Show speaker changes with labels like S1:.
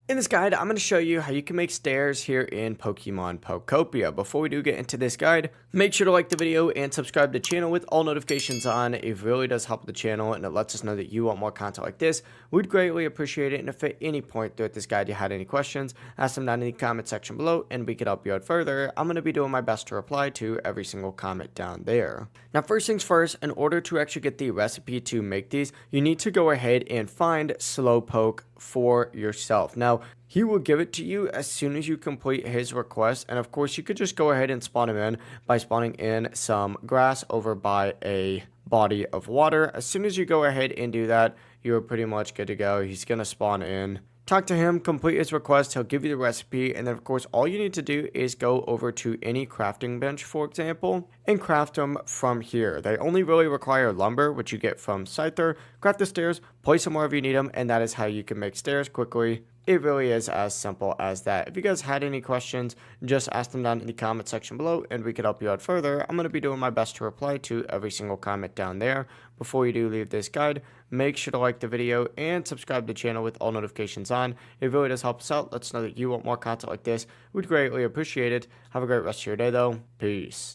S1: In this guide, I'm going to show you how you can make stairs here in Pokemon Pokopia. Before we do get into this guide, make sure to like the video and subscribe to the channel with all notifications on. It really does help the channel and it lets us know that you want more content like this. We'd greatly appreciate it, and if at any point throughout this guide you had any questions, ask them down in the comment section below and we could help you out further. I'm going to be doing my best to reply to every single comment down there. Now, first things first, in order to actually get the recipe to make these, you need to go ahead and find Slowpoke for yourself. Now, he will give it to you as soon as you complete his request, and of course you could just go ahead and spawn him in by spawning in some grass over by a body of water. As soon as you go ahead and do that, you're pretty much good to go. He's gonna spawn in. Talk to him, complete his request, he'll give you the recipe, and then of course all you need to do is go over to any crafting bench, for example, and craft them from here. They only really require lumber, which you get from Scyther. Craft the stairs, place them wherever you need them, and that is how you can make stairs quickly. It really is as simple as that. If you guys had any questions, just ask them down in the comment section below and we could help you out further. I'm going to be doing my best to reply to every single comment down there. Before you do leave this guide, make sure to like the video and subscribe to the channel with all notifications on. It really does help us out. Let us know that you want more content like this. We'd greatly appreciate it. Have a great rest of your day though. Peace.